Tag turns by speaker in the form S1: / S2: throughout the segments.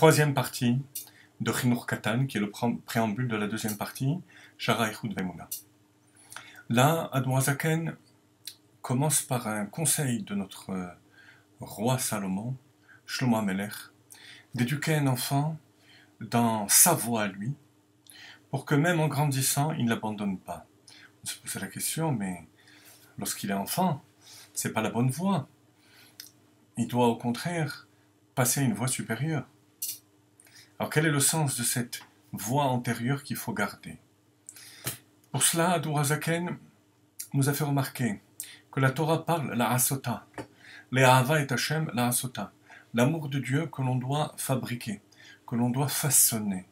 S1: troisième partie de Chinur Katan, qui est le préambule de la deuxième partie, Shara Echud Ve'Emunah. Là, Admoazaken commence par un conseil de notre roi Salomon, Shlomo HaMelech, d'éduquer un enfant dans sa voie à lui, pour que même en grandissant, il ne l'abandonne pas. On se pose la question, mais lorsqu'il est enfant, c'est pas la bonne voie. Il doit au contraire passer à une voie supérieure. Alors quel est le sens de cette voie antérieure qu'il faut garder? Pour cela, Admoazaken nous a fait remarquer que la Torah parle la asota, l'Ehava et Hashem la asota, l'amour de Dieu que l'on doit fabriquer, que l'on doit façonner.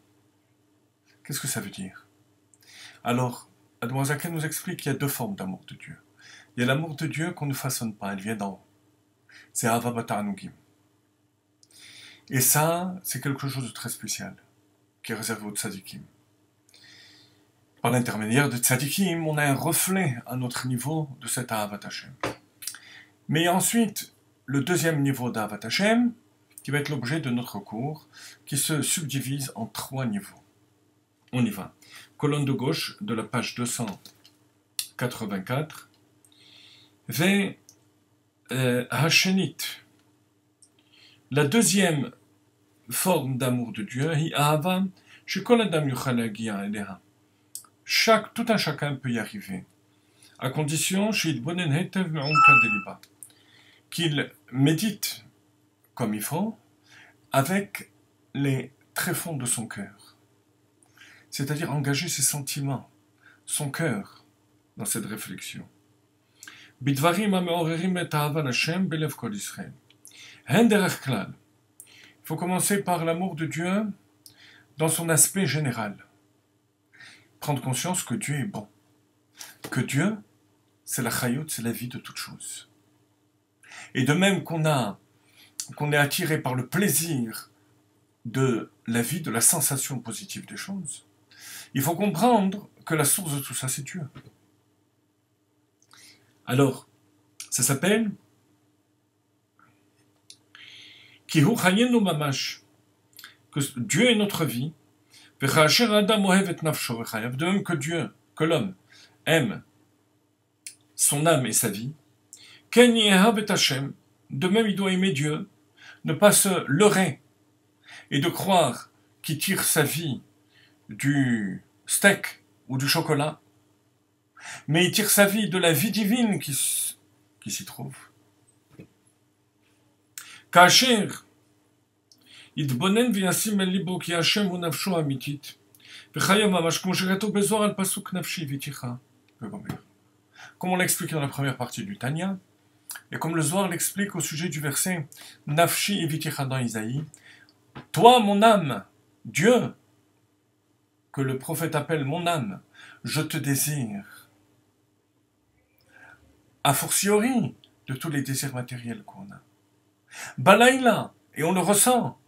S1: Qu'est-ce que ça veut dire? Alors, Admoazaken nous explique qu'il y a deux formes d'amour de Dieu. Il y a l'amour de Dieu qu'on ne façonne pas, elle vient d'en haut. C'est Ahava Batanugim. Et ça, c'est quelque chose de très spécial, qui est réservé aux tzadikim. Par l'intermédiaire de tzadikim, on a un reflet à notre niveau de cet Ahavat Hashem. Mais ensuite, le deuxième niveau d'Ahavat Hashem, qui va être l'objet de notre cours, qui se subdivise en trois niveaux. On y va. Colonne de gauche de la page 284. Ve Hashenit. La deuxième forme d'amour de Dieu, hi ahava, shekol adam yuchal hagia eleha. Tout un chacun peut y arriver, à condition sheitbonen hetev me'omka deliba, qu'il médite comme il faut, avec les tréfonds de son cœur, c'est-à-dire engager ses sentiments, son cœur, dans cette réflexion. Bidvarim hameorerim et ahavat Hashem belev kol Israël. Hen derech klal. Il faut commencer par l'amour de Dieu dans son aspect général. Prendre conscience que Dieu est bon. Que Dieu, c'est la chayot, c'est la vie de toute chose. Et de même qu'on est attiré par le plaisir de la vie, de la sensation positive des choses, il faut comprendre que la source de tout ça, c'est Dieu. Alors, ça s'appelle Kihu Chayenu Mamash, que Dieu est notre vie, de même que Dieu, que l'homme aime son âme et sa vie, de même il doit aimer Dieu, ne pas se leurrer et de croire qu'il tire sa vie du steak ou du chocolat, mais il tire sa vie de la vie divine qui s'y trouve. Kasher יתבונן וישים אל ליבו כי השם הוא נפשו האמיתית וחייו ממש כמו שכתוב בזוהר על פסוק נפשי ויתיך. Comme on l'explique dans la première partie du Tanya, et comme le Zohar l'explique au sujet du verset Nafshi et Viticha dans Isaïe, toi mon âme, Dieu, que le prophète appelle mon âme, je te désire. A fortiori de tous les désirs matériels qu'on a. Balaïla, et on ressent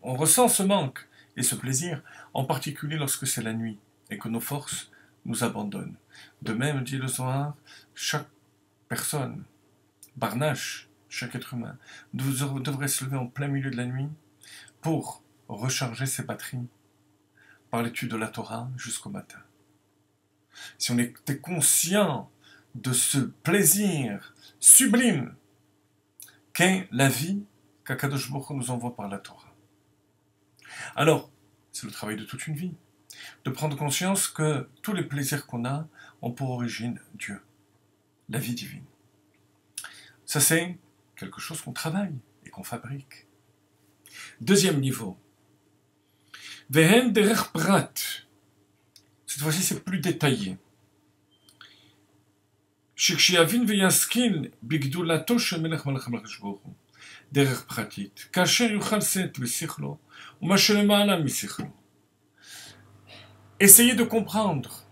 S1: ce manque et ce plaisir, en particulier lorsque c'est la nuit et que nos forces nous abandonnent. De même, dit le Zohar, chaque personne, Barnache, chaque être humain, devrait se lever en plein milieu de la nuit pour recharger ses batteries par l'étude de la Torah jusqu'au matin. Si on était conscient de ce plaisir sublime qu'est la vie qu'Akadosh Baruch Hu nous envoie par la Torah. Alors, c'est le travail de toute une vie, de prendre conscience que tous les plaisirs qu'on a ont pour origine Dieu, la vie divine. Ça, c'est quelque chose qu'on travaille et qu'on fabrique. Deuxième niveau. Vehen derech prat. Cette fois-ci, c'est plus détaillé. Shekshiavin veyaskil bigdulato shel melech malach HaKadosh Baruch Hu. דרך פרטית, כאשר יוכל שאת בשכלו, ומה שלמעלה משכלו. Essayez de comprendre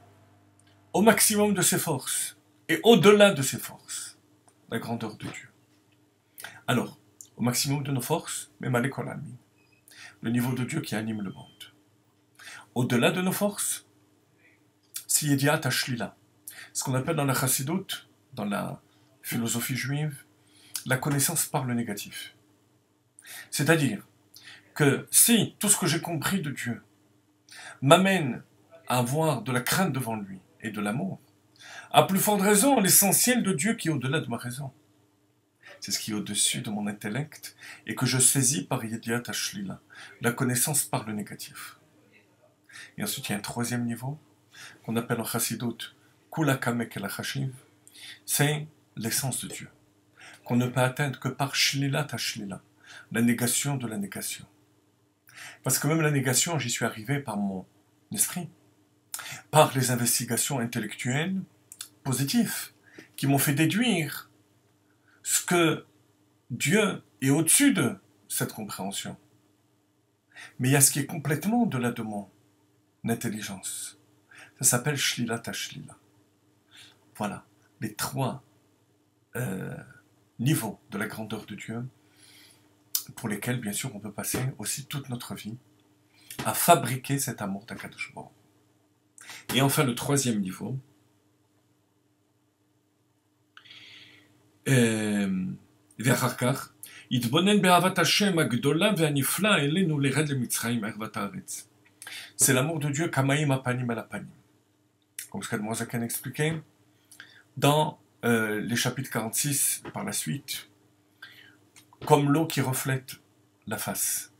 S1: au maximum de ses forces et au-delà de ses forces la grandeur de Dieu. Alors, au maximum de nos forces, même à l'école amie, le niveau de Dieu qui anime le monde. Au-delà de nos forces, c'est Yediat HaShlila, ce qu'on appelle dans la Chassidut, dans la philosophie juive, la connaissance par le négatif. C'est-à-dire que si tout ce que j'ai compris de Dieu m'amène à avoir de la crainte devant lui et de l'amour, à plus forte raison, l'essentiel de Dieu qui est au-delà de ma raison. C'est ce qui est au-dessus de mon intellect et que je saisis par Yediat Hashlila, la connaissance par le négatif. Et ensuite, il y a un troisième niveau qu'on appelle en Chassidut Kula Kamek El Hashiv, c'est l'essence de Dieu, qu'on ne peut atteindre que par Shlila Tashlila, la négation de la négation. Parce que même la négation, j'y suis arrivé par mon esprit, par les investigations intellectuelles positives, qui m'ont fait déduire ce que Dieu est au-dessus de cette compréhension. Mais il y a ce qui est complètement au-delà de mon intelligence. Ça s'appelle Shlila Tashlila. Voilà, les trois niveaux de la grandeur de Dieu, pour lesquels, bien sûr, on peut passer aussi toute notre vie à fabriquer cet amour d'Akadosh Baruch Hu. Et enfin, le troisième niveau, ואחר כך, יתבונן באהבת השם הגדולה והנפלאה אלינו לרד למצרים ערוות הארץ. C'est l'amour de Dieu kamaim apanim alapanim. Comme ce qu'Admor Zaken expliquait dans les chapitres 46 par la suite, comme l'eau qui reflète la face.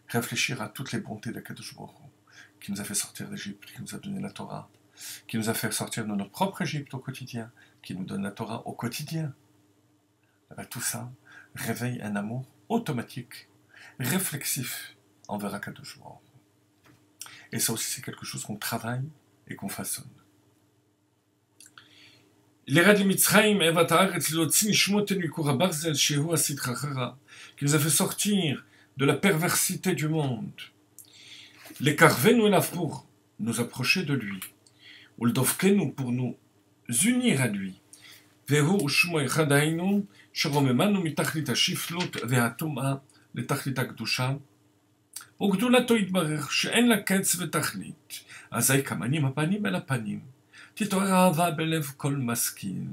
S1: Réfléchir à toutes les bontés d'Akadosh Baruch Hu, qui nous a fait sortir d'Égypte, qui nous a donné la Torah, qui nous a fait sortir de notre propre Égypte au quotidien, qui nous donne la Torah au quotidien. Tout ça réveille un amour automatique, réflexif envers Akadosh Baruch Hu. Et ça aussi, c'est quelque chose qu'on travaille et qu'on façonne. L'Ered Mitzrayim Evat Haaretz L'Otzi Nishmoten Mikura Barzel Shehu Asitra Chara, qui nous a fait sortir de la perversité du monde. L'écarvenu elav pour nous approcher de lui. Uldovkenu pour nous unir à lui. Vehu Ushmo Echad Hainu שרוממנו מתכלית השפלות והטומאה לתכלית הקדושה, וגדולתו יתברך שאין לה קץ ותכלית, אזי כמנים הפנים אל הפנים, תתעורר אהבה בלב כל משכיל.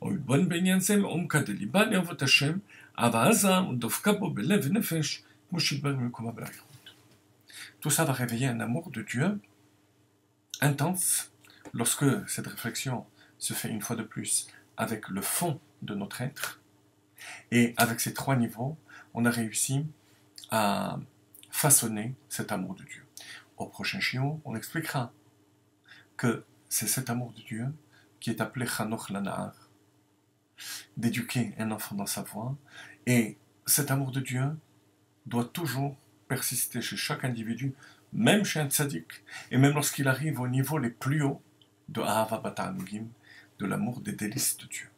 S1: ויתבונן בעניין זה מעומקא דליבה לאהבת השם, אהבה עזה ודבקה בו בלב ונפש, כמו שהתברר ממקומה באריכות. Tout ça va réveiller un amour de Dieu intense lorsque cette réflexion se fait une fois de plus avec le fond de notre être. Et avec ces trois niveaux, on a réussi à façonner cet amour de Dieu. Au prochain shiur, on expliquera que c'est cet amour de Dieu qui est appelé Chanoch Lanahar, d'éduquer un enfant dans sa voie. Et cet amour de Dieu doit toujours persister chez chaque individu, même chez un tzaddik, et même lorsqu'il arrive au niveau les plus hauts de Ahava Bat Ha'anugim, de l'amour des délices de Dieu.